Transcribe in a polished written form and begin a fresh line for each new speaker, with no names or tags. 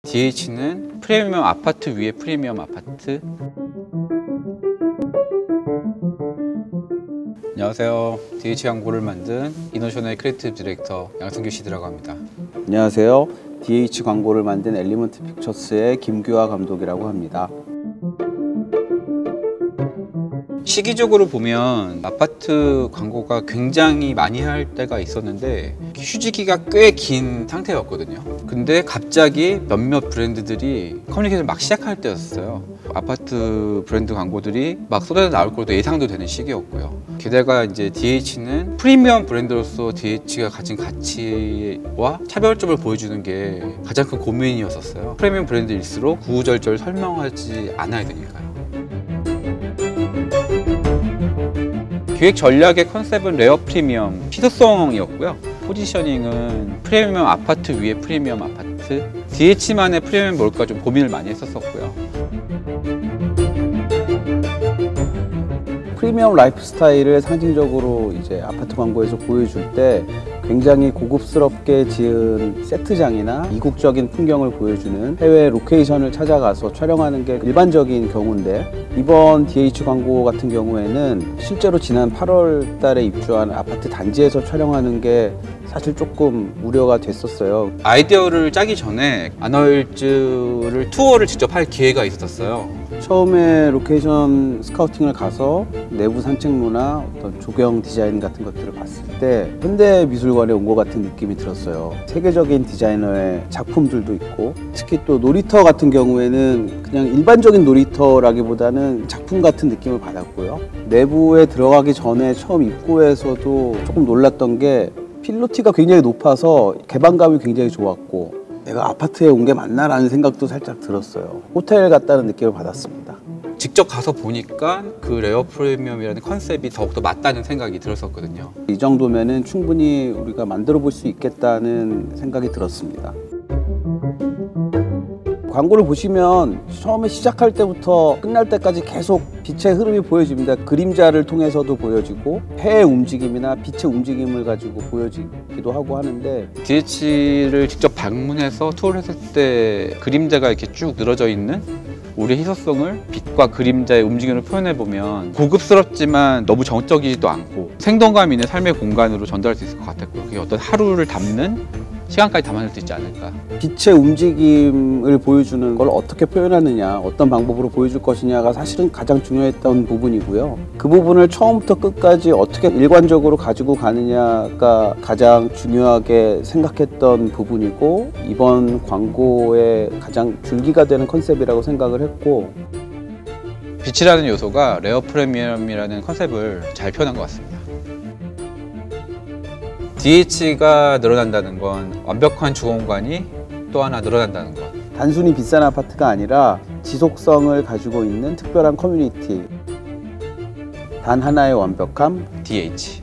DH는 프리미엄 아파트 위에 프리미엄 아파트. 안녕하세요. DH 광고를 만든 이노션의 크리에이티브 디렉터 양승규 씨라고 합니다.
안녕하세요. DH 광고를 만든 엘리먼트 픽처스의 김규하 감독이라고 합니다.
시기적으로 보면 아파트 광고가 굉장히 많이 할 때가 있었는데 휴지기가 꽤 긴 상태였거든요. 근데 갑자기 몇몇 브랜드들이 커뮤니케이션을 막 시작할 때였어요. 아파트 브랜드 광고들이 막 쏟아져 나올 것도 예상도 되는 시기였고요. 게다가 이제 DH는 프리미엄 브랜드로서 DH가 가진 가치와 차별점을 보여주는 게 가장 큰 고민이었었어요. 프리미엄 브랜드일수록 구구절절 설명하지 않아야 되니까요. 기획 전략의 컨셉은 레어 프리미엄, 희소성이었고요. 포지셔닝은 프리미엄 아파트 위에 프리미엄 아파트. DH만의 프리미엄이 뭘까 좀 고민을 많이 했었고요.
프리미엄 라이프 스타일을 상징적으로 이제 아파트 광고에서 보여줄 때 굉장히 고급스럽게 지은 세트장이나 이국적인 풍경을 보여주는 해외 로케이션을 찾아가서 촬영하는 게 일반적인 경우인데, 이번 DH 광고 같은 경우에는 실제로 지난 8월 달에 입주한 아파트 단지에서 촬영하는 게 사실 조금 우려가 됐었어요.
아이디어를 짜기 전에 아너힐즈를 투어를 직접 할 기회가 있었어요.
처음에 로케이션 스카우팅을 가서 내부 산책로나 어떤 조경 디자인 같은 것들을 봤을 때 현대미술관에 온 것 같은 느낌이 들었어요. 세계적인 디자이너의 작품들도 있고, 특히 또 놀이터 같은 경우에는 그냥 일반적인 놀이터라기보다는 작품 같은 느낌을 받았고요. 내부에 들어가기 전에 처음 입구에서도 조금 놀랐던 게 필로티가 굉장히 높아서 개방감이 굉장히 좋았고, 내가 아파트에 온 게 맞나? 라는 생각도 살짝 들었어요. 호텔 같다는 느낌을 받았습니다.
직접 가서 보니까 그 레어 프리미엄이라는 컨셉이 더욱더 맞다는 생각이 들었었거든요.
이 정도면은 충분히 우리가 만들어 볼 수 있겠다는 생각이 들었습니다. 광고를 보시면 처음에 시작할 때부터 끝날 때까지 계속 빛의 흐름이 보여집니다. 그림자를 통해서도 보여지고 해의 움직임이나 빛의 움직임을 가지고 보여지기도 하고 하는데,
DH를 직접 방문해서 투어를 했을 때 그림자가 이렇게 쭉 늘어져 있는 우리의 희소성을 빛과 그림자의 움직임을 표현해보면 고급스럽지만 너무 정적이지도 않고 생동감 있는 삶의 공간으로 전달할 수 있을 것 같았고요. 그게 어떤 하루를 담는 시간까지 담아낼 수 있지 않을까.
빛의 움직임을 보여주는 걸 어떻게 표현하느냐, 어떤 방법으로 보여줄 것이냐가 사실은 가장 중요했던 부분이고요. 그 부분을 처음부터 끝까지 어떻게 일관적으로 가지고 가느냐가 가장 중요하게 생각했던 부분이고, 이번 광고의 가장 줄기가 되는 컨셉이라고 생각을 했고,
빛이라는 요소가 레어 프리미엄이라는 컨셉을 잘 표현한 것 같습니다. DH가 늘어난다는 건 완벽한 주거공간이 또 하나 늘어난다는 것.
단순히 비싼 아파트가 아니라 지속성을 가지고 있는 특별한 커뮤니티. 단 하나의 완벽함,
DH.